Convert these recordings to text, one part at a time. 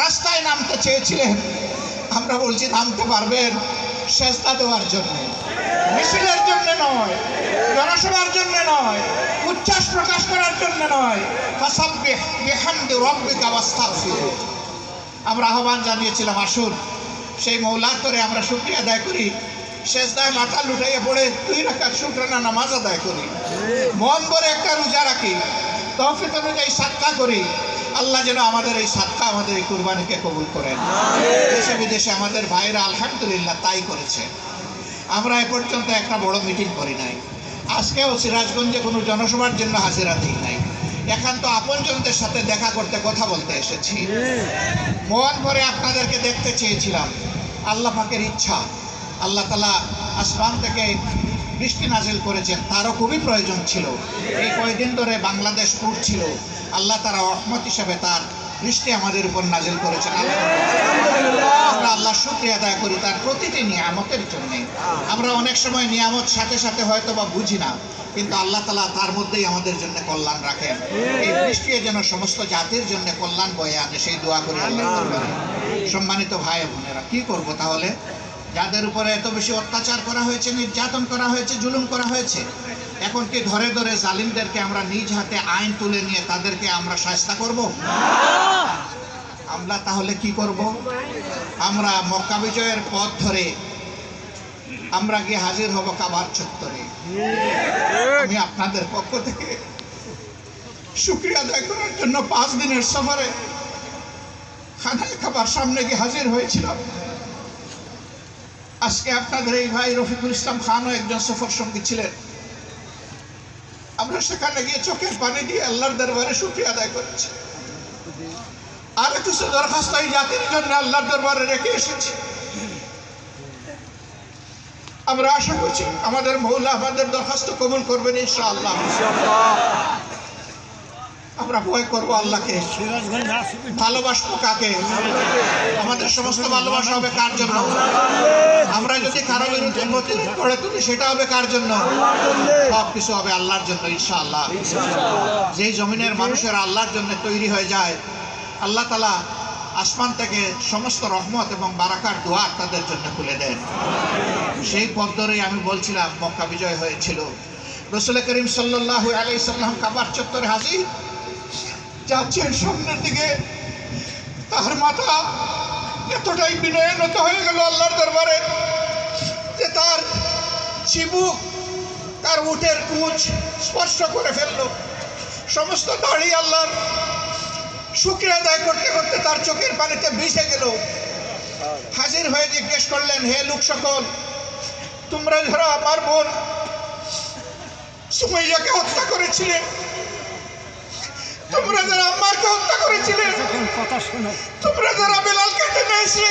রাস্তায় নামতে চেয়েছিলেন, আমরা বলছি নামতে পারবেন সেজদা দেওয়ার জন্য, মিছিলের জন্য নয়, জনসভার জন্য নয়, উচ্ছ্বাস প্রকাশ করার জন্য নয়। ফাসাব্বিহ বিহামদি রাব্বিকা ওয়াস্তাগফিরু। আমরা আহ্বান জানিয়েছিলাম, আসুন সেই মওলার তরে আমরা শুকরিয়া আদায় করি, সেজদায় মাথা লুটাইয়ে পড়ে 2 রাকাত শুকরানা নামাজ আদায় করি, মন ভরে একটা রোজা রাখি, তৌফিক অনুযায়ী সাদকা করি। আল্লাহ যেন আমাদের এই সাদকা, আমাদের এই কুরবানিকে কবুল করেন। দেশে বিদেশে আমাদের ভাইরা আলহামদুলিল্লাহ তাই করেছে। আমরা এ পর্যন্ত একটা বড় মিটিং করি নাই, আজকেও সিরাজগঞ্জে কোনো জনসভার জন্য হাজিরা দিই নাই, একান্ত আপনজনদের সাথে দেখা করতে, কথা বলতে এসেছি। মন ভরে আপনাদেরকে দেখতে চেয়েছিলাম। আল্লাহ পাকের ইচ্ছা, আল্লাহ তাআলা আসমান থেকে বৃষ্টি নাজিল করেছেন, তারও খুবই প্রয়োজন ছিল। এই কয়েকদিন ধরে বাংলাদেশ পুড়ছিল, আল্লাহ তারা রহমত হিসাবে তার বৃষ্টি আমাদের উপর নাজিল করেছেন। আমরা আল্লাহ শুকরিয়া আদায় করি তার প্রতিটি নিয়ামতের জন্য। আমরা অনেক সময় নিয়ামত সাথে সাথে হয়তো বা বুঝি না, কিন্তু আল্লাহ তাআলা তার মধ্যেই আমাদের জন্য কল্যাণ রাখেন। এই বৃষ্টি যেন সমস্ত জাতির জন্য কল্যাণ বয়ে আনে, সেই দোয়া করি আল্লাহ দরবারে। সম্মানিত ভাই বোনেরা, কি করব তাহলে? যাদের উপরে এত বেশি অত্যাচার করা হয়েছে, নির্যাতন করা হয়েছে, জুলুম করা হয়েছে, এখন কি ধরে ধরে জালিমদেরকে আমরা নিজ হাতে আইন তুলে নিয়ে তাদেরকে আমরা শায়েস্তা করব? আমরা তাহলে কি করব? আমরা মক্কা বিজয়ের পথ ধরে আমরা গিয়ে হাজির হব কাবার চত্বরে। আমি আপনাদের পক্ষ থেকে শুকরিয়া আদায় করার জন্য 5 দিনের সফরে খানায় কাবার সামনে গিয়ে হাজির হয়েছিলাম। আজকে আপনাদের এই ভাই রফিকুল ইসলাম খানও একজন সফর সঙ্গী ছিলেন। আমরা সেখানে গিয়ে চোখের পানি দিয়ে আল্লাহর দরবারে শুকরিয়া আদায় করেছি। আর কিছু দরখাস্ত এই জাতির জন্য আল্লাহর দরবারে রেখে এসেছি। আমরা আশা করছি আমাদের মওলা আমাদের দরখাস্ত কবুল করবেন ইনশাআল্লাহ। আমরা ভয় করবো আল্লাহকে, ভালোবাসবো কাকে? আমাদের সমস্ত ভালোবাসা হবে কার জন্য? আমরা যদি কারো বিরুদ্ধে প্রতিরোধ করে তুলি, সেটা হবে কার জন্য? সব কিছু হবে আল্লাহর জন্য ইনশাআল্লাহ। যেই জমিনের মানুষেরা আল্লাহর জন্য তৈরি হয়ে যায়, আল্লাহ তাআলা আসমান থেকে সমস্ত রহমত এবং বারাকার দুয়ার তাদের জন্য খুলে দেন। সেই পথ ধরেই আমি বলছিলাম, মক্কা বিজয় হয়েছিল, রাসূল করিম সাল্লাল্লাহু আলাইহি সাল্লাম কাবার চত্বরে হাজির, যাচ্ছেন সামনের দিকে, তার মাথা এতটাই বিনয়নত হয়ে গেল আল্লাহর দরবারে যে তার চিবুক, তার উটের কুচ স্পর্শ করে ফেলল। সমস্ত দাড়ি আল্লাহর শুকরিয়া আদায় করতে করতে তার চোখের পানিতে ভিজে গেল। হাজির হয়ে জিজ্ঞেস করলেন, হে লোক সকল, তোমরা যারা আমার বোন সুমাইয়াকে হত্যা করেছিলে, তোমরা যারা আম্মারকে হত্যা করেছিলে, তোমরা যারা বেলালকে টেনে এসে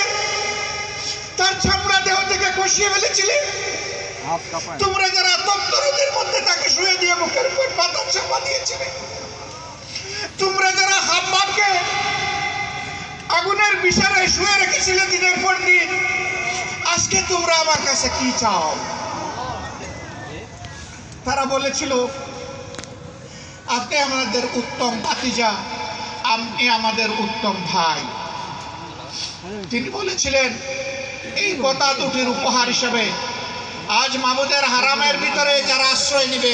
তার চামড়া দেহ থেকে খসিয়ে ফেলেছিলে, তোমরা যারা তপ্ত রোদের মধ্যে তাকে শুয়ে দিয়ে মুখের উপর পাথর চাপা দিয়েছিলে, তোমরা যারা হাম্মামকে আগুনের বিছানায় শুয়ে রেখেছিলে দিনের পর দিন, আজকে তোমরা আমার কাছে কি চাও? তারা বলেছিল, আপনি আমাদের উত্তম ভাতিজা, আপনি আমাদের উত্তম ভাই। তিনি বলেছিলেন, এই কথা দুটির উপহার হিসেবে আজ মাবুদের হারামের ভিতরে যারা আশ্রয় নেবে,